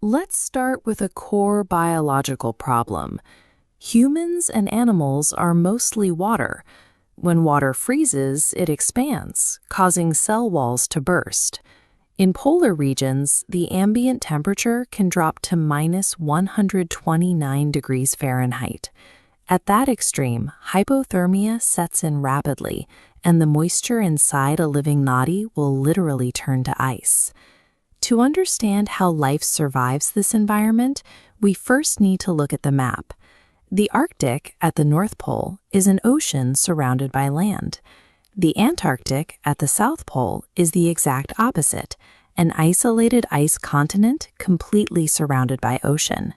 Let's start with a core biological problem. Humans and animals are mostly water. When water freezes, it expands, causing cell walls to burst. In polar regions, the ambient temperature can drop to -129 degrees Fahrenheit. At that extreme, hypothermia sets in rapidly, and the moisture inside a living noddy will literally turn to ice. To understand how life survives this environment, we first need to look at the map. The Arctic, at the North Pole, is an ocean surrounded by land. The Antarctic, at the South Pole, is the exact opposite, an isolated ice continent completely surrounded by ocean.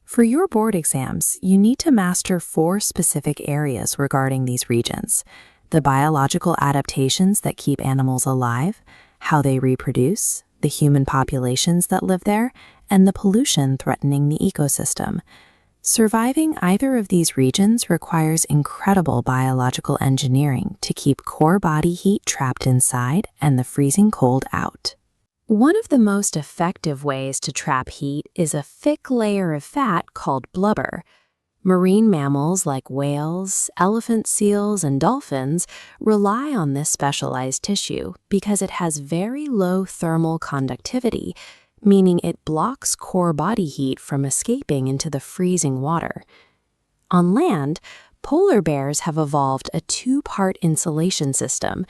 For your board exams, you need to master 4 specific areas regarding these regions: the biological adaptations that keep animals alive, how they reproduce, the human populations that live there, and the pollution threatening the ecosystem. Surviving either of these regions requires incredible biological engineering to keep core body heat trapped inside and the freezing cold out. One of the most effective ways to trap heat is a thick layer of fat called blubber. Marine mammals like whales, elephant seals, and dolphins rely on this specialized tissue because it has very low thermal conductivity, meaning it blocks core body heat from escaping into the freezing water. On land, polar bears have evolved a 2-part insulation system.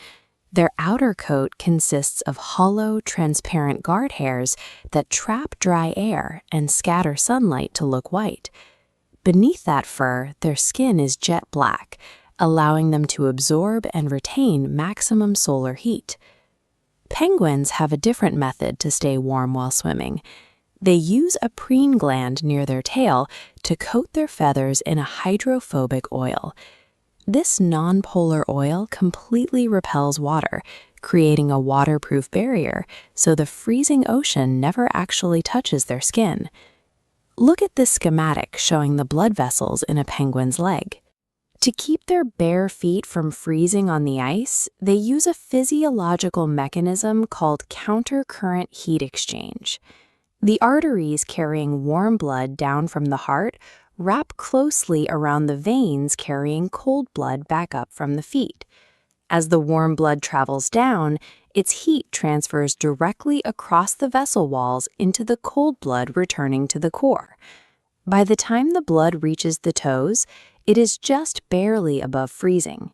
Their outer coat consists of hollow, transparent guard hairs that trap dry air and scatter sunlight to look white. Beneath that fur, their skin is jet black, allowing them to absorb and retain maximum solar heat. Penguins have a different method to stay warm while swimming. They use a preen gland near their tail to coat their feathers in a hydrophobic oil. This non-polar oil completely repels water, creating a waterproof barrier so the freezing ocean never actually touches their skin. Look at this schematic showing the blood vessels in a penguin's leg. To keep their bare feet from freezing on the ice, they use a physiological mechanism called countercurrent heat exchange. The arteries carrying warm blood down from the heart wrap closely around the veins carrying cold blood back up from the feet. As the warm blood travels down, its heat transfers directly across the vessel walls into the cold blood returning to the core. By the time the blood reaches the toes, it is just barely above freezing.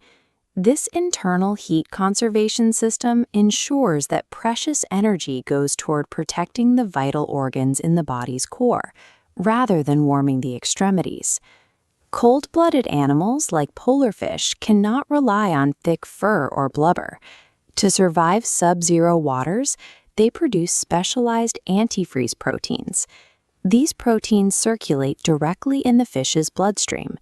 This internal heat conservation system ensures that precious energy goes toward protecting the vital organs in the body's core, rather than warming the extremities. Cold-blooded animals like polar fish cannot rely on thick fur or blubber. To survive sub-zero waters, they produce specialized antifreeze proteins. These proteins circulate directly in the fish's bloodstream.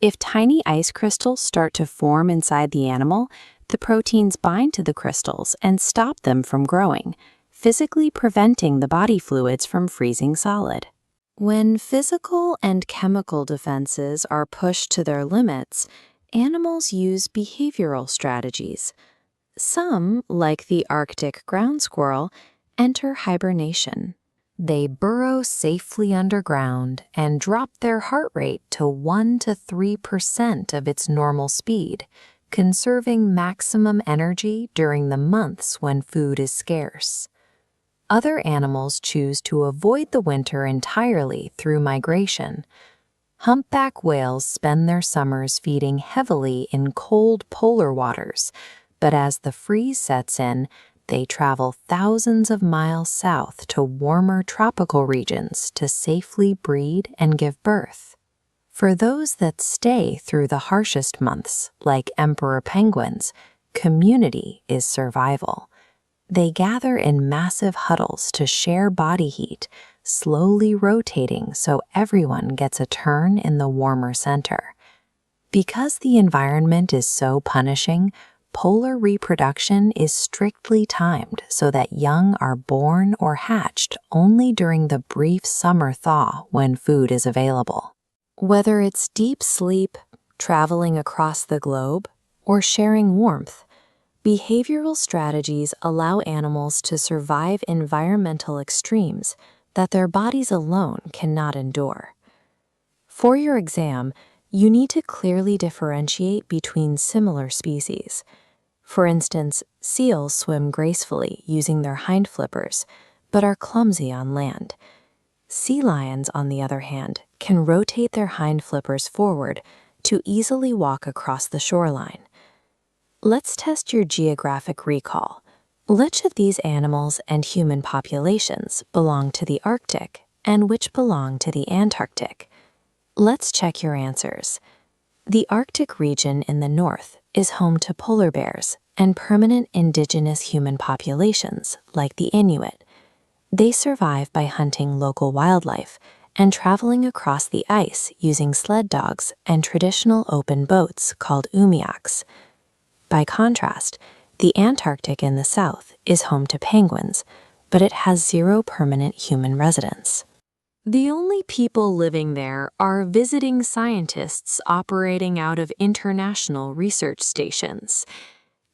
If tiny ice crystals start to form inside the animal, the proteins bind to the crystals and stop them from growing, physically preventing the body fluids from freezing solid. When physical and chemical defenses are pushed to their limits, animals use behavioral strategies. Some, like the Arctic ground squirrel, enter hibernation. They burrow safely underground and drop their heart rate to 1 to 3% of its normal speed, conserving maximum energy during the months when food is scarce. Other animals choose to avoid the winter entirely through migration. Humpback whales spend their summers feeding heavily in cold polar waters, but as the freeze sets in, they travel thousands of miles south to warmer tropical regions to safely breed and give birth. For those that stay through the harshest months, like emperor penguins, community is survival. They gather in massive huddles to share body heat, slowly rotating so everyone gets a turn in the warmer center. Because the environment is so punishing, polar reproduction is strictly timed so that young are born or hatched only during the brief summer thaw when food is available. Whether it's deep sleep, traveling across the globe, or sharing warmth, behavioral strategies allow animals to survive environmental extremes that their bodies alone cannot endure. For your exam, you need to clearly differentiate between similar species. For instance, seals swim gracefully using their hind flippers, but are clumsy on land. Sea lions, on the other hand, can rotate their hind flippers forward to easily walk across the shoreline. Let's test your geographic recall. Which of these animals and human populations belong to the Arctic and which belong to the Antarctic? Let's check your answers. The Arctic region in the north is home to polar bears and permanent indigenous human populations like the Inuit. They survive by hunting local wildlife and traveling across the ice using sled dogs and traditional open boats called umiaks. By contrast, the Antarctic in the south is home to penguins, but it has zero permanent human residents. The only people living there are visiting scientists operating out of international research stations.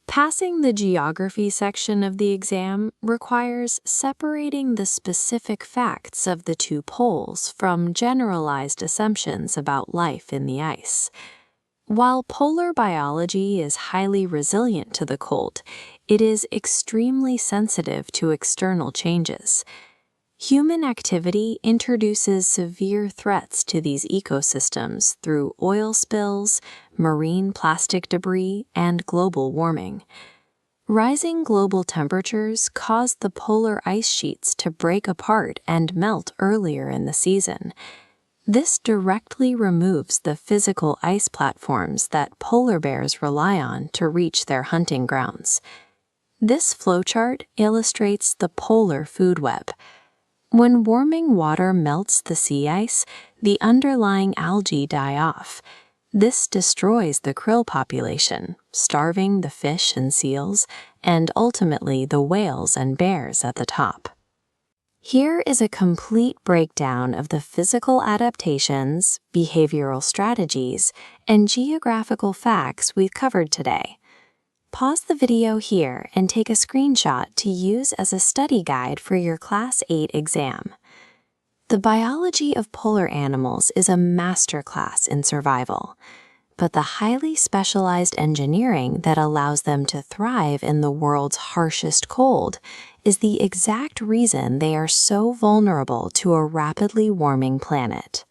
Passing the geography section of the exam requires separating the specific facts of the two poles from generalized assumptions about life in the ice. While polar biology is highly resilient to the cold, it is extremely sensitive to external changes. Human activity introduces severe threats to these ecosystems through oil spills, marine plastic debris, and global warming. Rising global temperatures cause the polar ice sheets to break apart and melt earlier in the season. This directly removes the physical ice platforms that polar bears rely on to reach their hunting grounds. This flowchart illustrates the polar food web. When warming water melts the sea ice, the underlying algae die off. This destroys the krill population, starving the fish and seals, and ultimately the whales and bears at the top. Here is a complete breakdown of the physical adaptations, behavioral strategies, and geographical facts we've covered today. Pause the video here and take a screenshot to use as a study guide for your Class 8 exam. The biology of polar animals is a masterclass in survival, but the highly specialized engineering that allows them to thrive in the world's harshest cold is the exact reason they are so vulnerable to a rapidly warming planet.